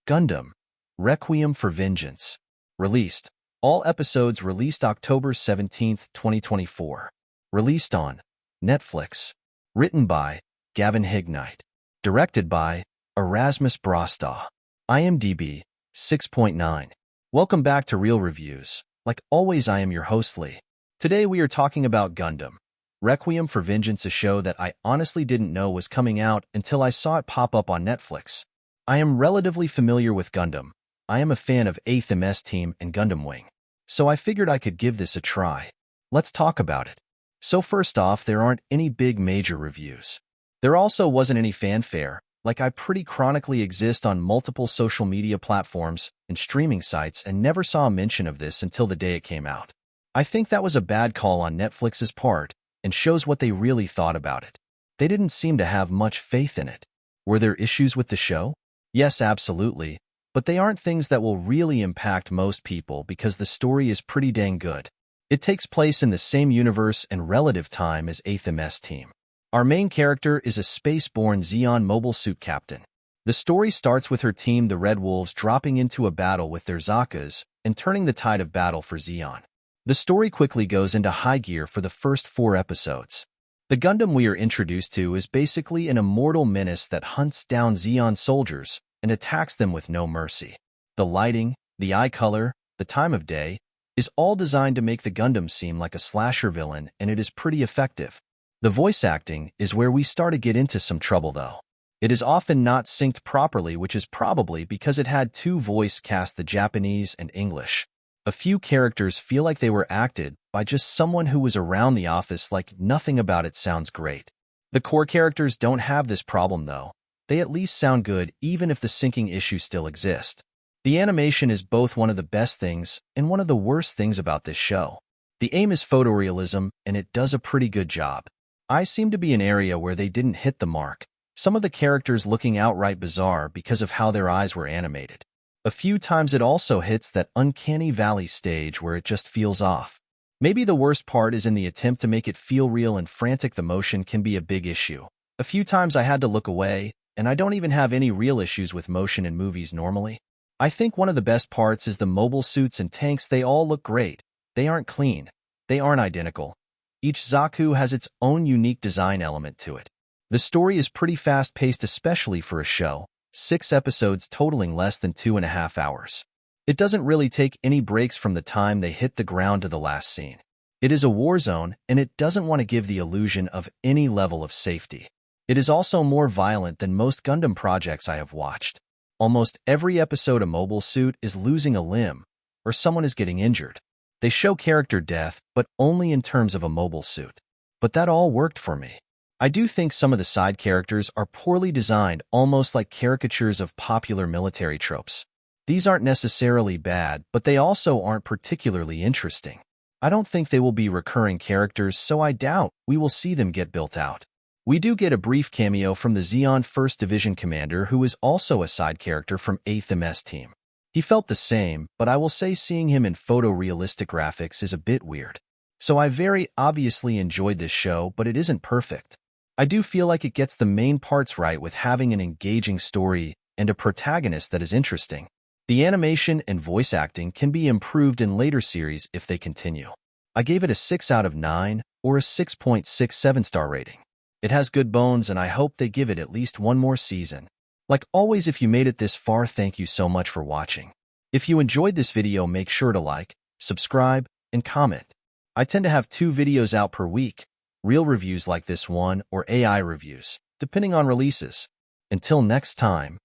Gundam Requiem for Vengeance. Released. All episodes released October 17th, 2024. Released on Netflix. Written by Gavin Hignite. Directed by Erasmus Brostaw. IMDb 6.9. Welcome back to Real Reviews. Like always, I am your host, Lee. Today we are talking about Gundam Requiem for Vengeance, a show that I honestly didn't know was coming out until I saw it pop up on Netflix. I am relatively familiar with Gundam. I am a fan of 8th MS Team and Gundam Wing, so I figured I could give this a try. Let's talk about it. So first off, there aren't any big major reviews. There also wasn't any fanfare, like I pretty chronically exist on multiple social media platforms and streaming sites and never saw a mention of this until the day it came out. I think that was a bad call on Netflix's part and shows what they really thought about it. They didn't seem to have much faith in it. Were there issues with the show? Yes, absolutely, but they aren't things that will really impact most people because the story is pretty dang good. It takes place in the same universe and relative time as 8th MS Team. Our main character is a space-born Zeon mobile suit captain. The story starts with her team, the Red Wolves, dropping into a battle with their Zakas and turning the tide of battle for Zeon. The story quickly goes into high gear for the first 4 episodes. The Gundam we are introduced to is basically an immortal menace that hunts down Zeon soldiers and attacks them with no mercy. The lighting, the eye color, the time of day is all designed to make the Gundam seem like a slasher villain, and it is pretty effective. The voice acting is where we start to get into some trouble, though. It is often not synced properly, which is probably because it had 2 voice casts, the Japanese and English. A few characters feel like they were acted by just someone who was around the office, like nothing about it sounds great. The core characters don't have this problem, though. They at least sound good even if the syncing issues still exist. The animation is both one of the best things and one of the worst things about this show. The aim is photorealism, and it does a pretty good job. I seem to be an area where they didn't hit the mark. Some of the characters looking outright bizarre because of how their eyes were animated. A few times it also hits that uncanny valley stage where it just feels off. Maybe the worst part is in the attempt to make it feel real and frantic. The motion can be a big issue. A few times I had to look away, and I don't even have any real issues with motion in movies normally. I think one of the best parts is the mobile suits and tanks. They all look great. They aren't clean. They aren't identical. Each Zaku has its own unique design element to it. The story is pretty fast-paced, especially for a show. 6 episodes totaling less than 2.5 hours. It doesn't really take any breaks from the time they hit the ground to the last scene. It is a war zone, and it doesn't want to give the illusion of any level of safety. It is also more violent than most Gundam projects I have watched. Almost every episode a mobile suit is losing a limb, or someone is getting injured. They show character death, but only in terms of a mobile suit. But that all worked for me. I do think some of the side characters are poorly designed, almost like caricatures of popular military tropes. These aren't necessarily bad, but they also aren't particularly interesting. I don't think they will be recurring characters, so I doubt we will see them get built out. We do get a brief cameo from the Zeon 1st Division commander, who is also a side character from 8th MS Team. He felt the same, but I will say seeing him in photorealistic graphics is a bit weird. So I very obviously enjoyed this show, but it isn't perfect. I do feel like it gets the main parts right with having an engaging story and a protagonist that is interesting. The animation and voice acting can be improved in later series if they continue. I gave it a 6 out of 9 or a 6.67 star rating. It has good bones, and I hope they give it at least one more season. Like always, if you made it this far, thank you so much for watching. If you enjoyed this video, make sure to like, subscribe, and comment. I tend to have 2 videos out per week. Real reviews like this one, or AI reviews, depending on releases. Until next time.